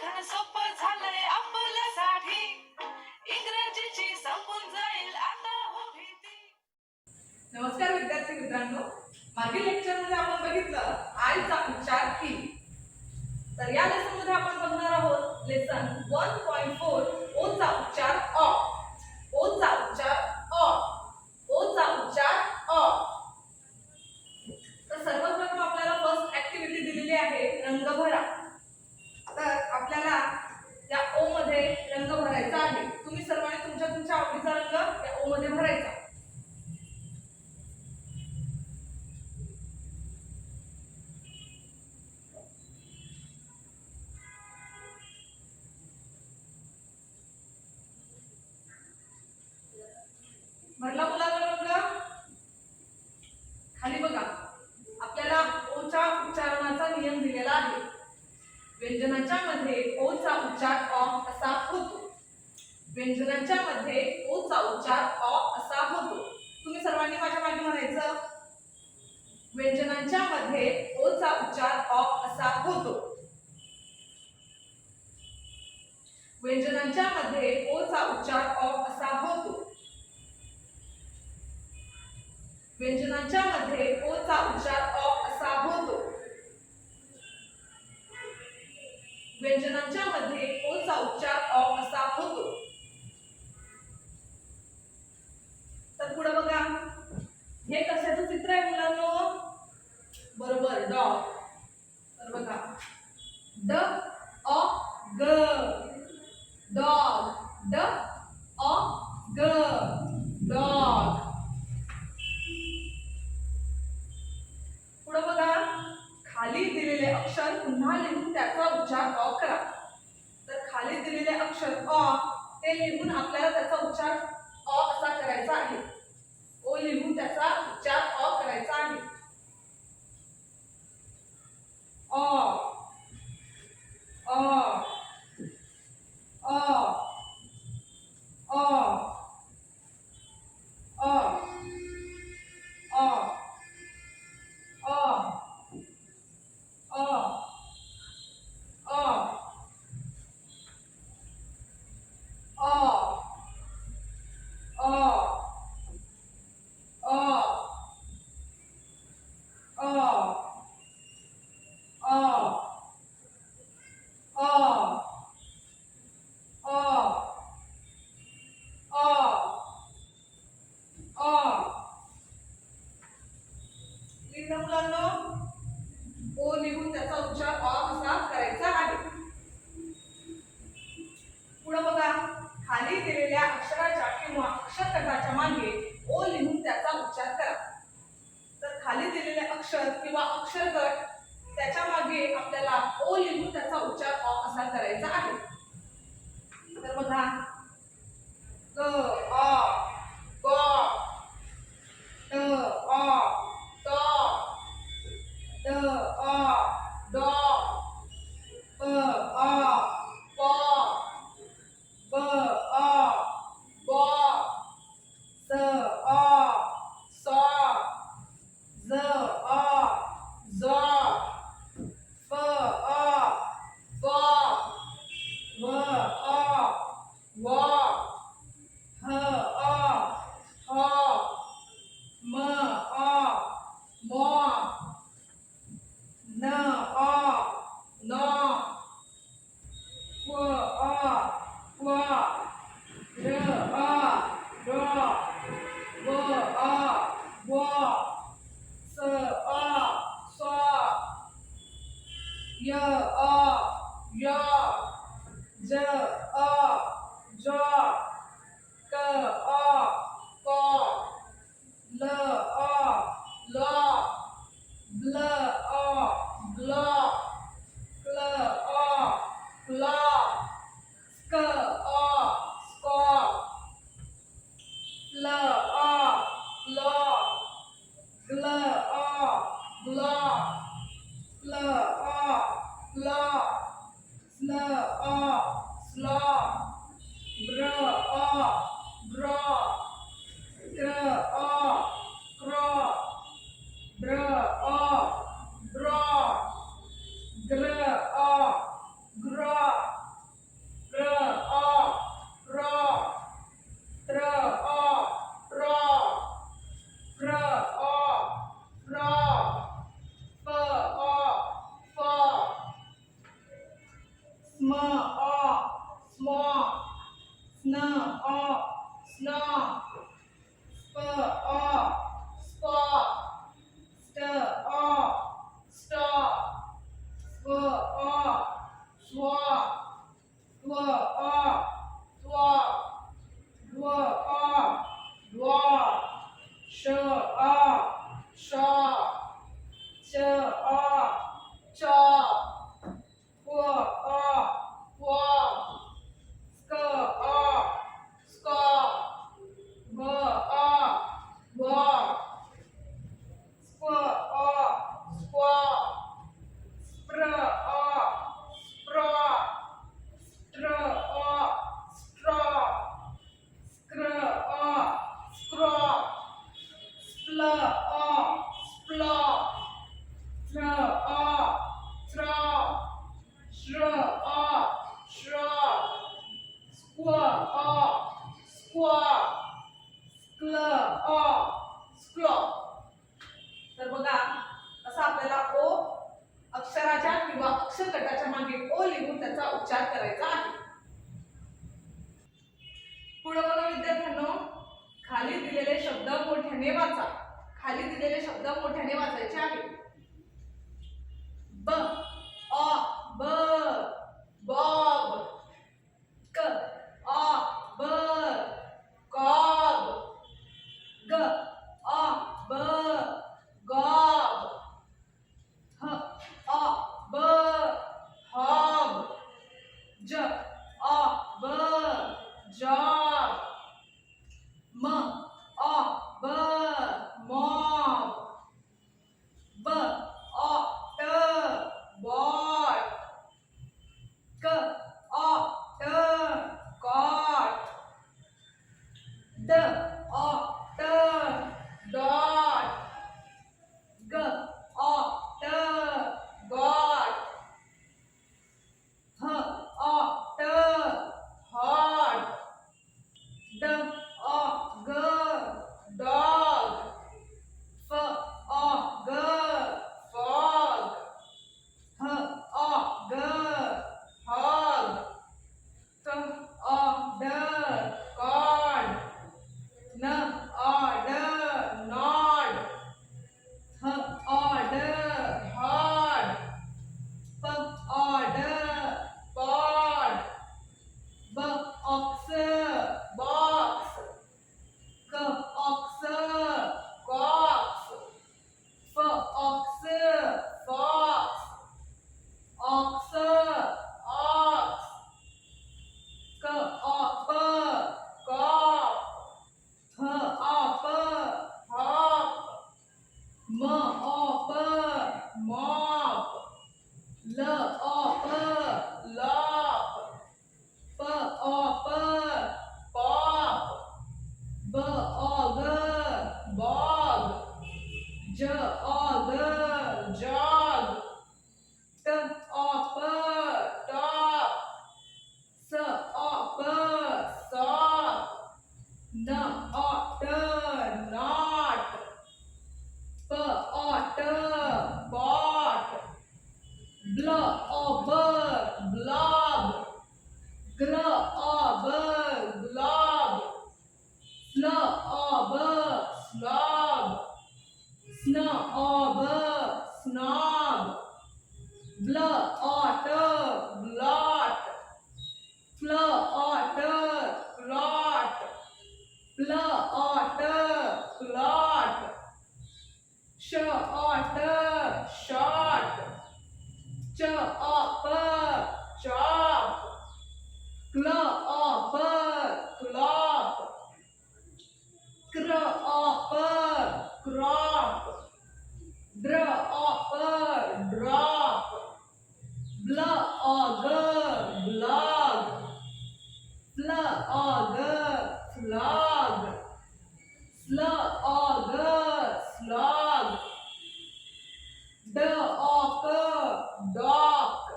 लेखन सोपं झालंय आपल्यासाठी, इंग्रजीची संपून जाईल आता हो भीती. नमस्कार विद्यार्थी मित्रांनो, मागील लेक्चरमध्ये आपण बघितलं आयचा उच्चार ई. तर या लेसन मध्ये आपण बघणार आहोत लेसन 1.4 ओ चा उच्चार अ. ओ चा उच्चार अ. ओ चा उच्चार अ. तर सर्वप्रथम आपल्याला फर्स्ट ऍक्टिव्हिटी दिलेली आहे रंग भरा. तर आपल्याला या ओ मध्ये रंग भरायचा आहे. तुम्ही सर्वांनी तुमच्या आवडीचा रंग या ओ मध्ये भरायचा. भरला मुलांना रंग? खाली बघा, आपल्याला ओच्या उच्चारणाचा नियम दिलेला आहे. व्यंजनाच्या मध्ये ओचा उच्चार अ असा होतो. व्यंजनाच्या मध्ये ओचा उच्चार अ असा होतो. तुम्ही सर्वांनी माझ्या मागे म्हणायचं, व्यंजनाच्या मध्ये ओचा उच्चार अ असा होतो. व्यंजनाच्या मध्ये ओचा उच्चार अ असा होतो. व्यंजनाच्या मध्ये ओचा उच्चार अ असा होतो. व्यंजनाच्या मध्ये ओचा उच्चार अ असा होतो. तर पुढे बघा, हे कशाचं चित्र आहे मुलांनो? बरोबर, डॉग. तर बघा, ड अ ग, डॉग. ड अ ग, डॉग. पुढे बघा, खाली दिलेले अक्षर पुन्हा लिहून त्याचा उच्चार अ करा. तर खाली दिलेले अक्षर अ ते लिहून आपल्याला त्याचा उच्चार अ असा करायचा आहे. ओ लिहून त्याचा उच्चार अ करायचा आहे. अ अ अ अ अ अ मुलांनो, ओ लिहून त्याचा उच्चार अ असा करायचा आहे. पुढे बघा, खाली दिलेल्या अक्षराच्या किंवा अक्षरगटाच्या मागे ओ लिहून त्याचा उच्चार करा. तर खाली दिलेले अक्षर किंवा अक्षरगट त्याच्या मागे आपल्याला ओ लिहून त्याचा उच्चार अ असा करायचा आहे. तर बघा, ग अ ग, ट अ ट, ड अ ड, प अ प, ब अ ब, स अ स, ज अ ज, फ अ फ, व अ व, ह अ ह, म अ म, न अ न, व अ व, र अ र, व अ व, स अ स, य अ य, ज अ ज, क अ क, ल अ ल, ब्ल अ ब्ल, क्ल अ क्ल, स्क अ स्क, ल अ ल, ग्ल अ ग्ल, प्ल अ प्ल, स्ल अ स्ल, ब्र अ ब्र, क्र अ क्र, द्र अ द्र, ग्र अ ग्र, स्व त्व अ त्व ध्व अ ध्व श अ श च अ च क्व अ क्व स्क अ स्क भ अ भ स्क्व अ स्क्व स्प्र अ स्प्र स्ट्र अ स्ट्र स्क्र अ स्क्र स्प्ल अ स्प्ल त्र अ त्र श्र अ श्र स्क्व अ स्क्व स्क्ल अ स्क्ल. तर बघा असं आपल्याला ओ अक्षराच्या किंवा अक्षरगटाच्या मागे ओ लिहून त्याचा उच्चार करायचा आहे. पुढे बघा विद्यार्थ्यांनो, खाली दिलेले शब्द मोठ्याने वाचा. खाली दिलेले शब्द मोठ्याने वाचायचे आहेत. ब अ ब बॉब क अ ब कॉब ग अ ब गॉब ह अ ब हॉब ज अ ब जॉब म अ ब मॉब ब अ ट बॉट क अ ट कॉट ड अ ट डॉट ग अ ट गॉट ह अ ट हॉट ड अ ग डॉग फ अ ग फॉग ह अ ग हॉग क अ ड कॉड न अ ड नॉड ह अ ड हॉड प अ ड पॉड ब ऑक्स बॉक्स क ऑक्स कॉक्स फ ऑक्स फॉक्स ऑक्स ऑक्स क अ प कॉप ह अ प हॉप म अ प मॉप ल अ प लॉप प अ प पॉप ब अ ग बॉग ज अ ग जॉग ट अ प टॉप स अ प सॉप न अ ट नॉट प अ ट पॉट ब्ल अ ब ब्लॉब ग्ल अ ब ग्लॉब स्ल अ ब स्लॉब स्न अ ब स्नॉब ब्ल अ ट ब्लॉट फ्ल अ ट क्लॉट प्ल अ ट क्लॉट श अ ट शॉट च अ प चॉप क्ल अ प क्लॉप क्र अ प क्रॉप ड्र अ प ड्रॉप ब्ल अ ग ब्लॉग फ्ल अ ग फ्लॉग स्ल अ ग स्लॉग ड अ क डॉक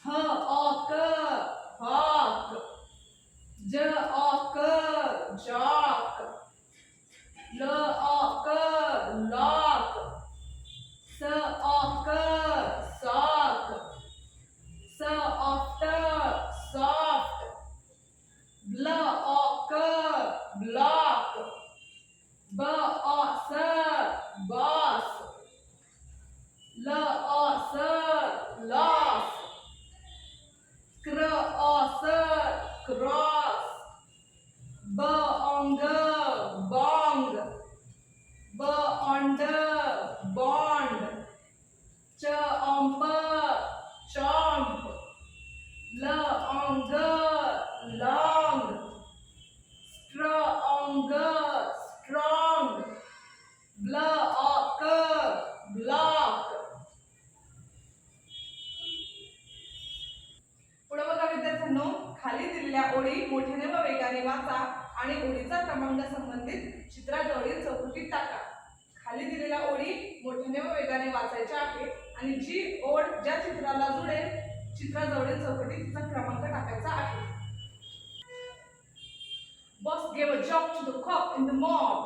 ह अ क हॉक ज अ क जॉक ल अ क लॉक स अ क सॉक स अ ट सॉफ्ट ब्ल अ क ब्लॉक विद्यार्थ्यांनो, खाली दिलेल्या ओळी मोठ्याने व वेगाने वाचा आणि ओळीचा क्रमांक संबंधित चित्राजवळील चौकटीत टाका. खाली दिलेल्या ओळी मोठ्याने व वेगाने वाचायच्या आहे आणि जी ओळ ज्या चित्राला जुळेल चित्राजवळील चौकटीत तिचा क्रमांक टाकायचा आहे. Boss gave a job to the cop in the mob.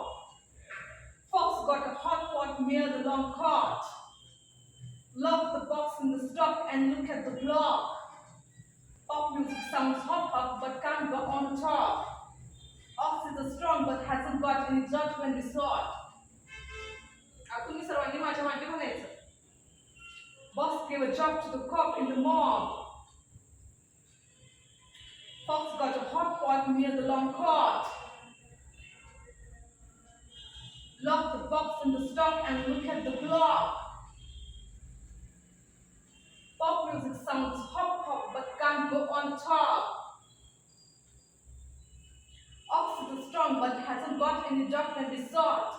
Fox got a hot pot near the long cart. Lock the box in the stock and look at the block. Pop music sounds hop hop but can't go on top. Ox is a strong but hasn't got any judgment resort. आता तुम्ही सर्वांनी माझ्या मागे म्हणायचं. Boss gave a job to the cop in the mob. Fox got a hot pot near the long cart. Lock the box in the stock and look at the block. Pop music sounds hop hop but can't go on top. Ox is strong but hasn't got any judgment resort.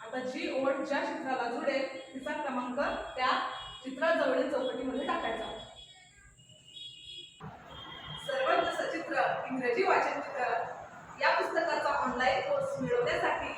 आता जी ओळ ज्या चित्राला जुळेल तिचा क्रमांक त्या चित्राजवळील चौकटीमध्ये टाकायचा. सर्वांचं सचित्र इंग्रजी वाचन चित्र या पुस्तकाचा ऑनलाईन कोर्स मिळवण्यासाठी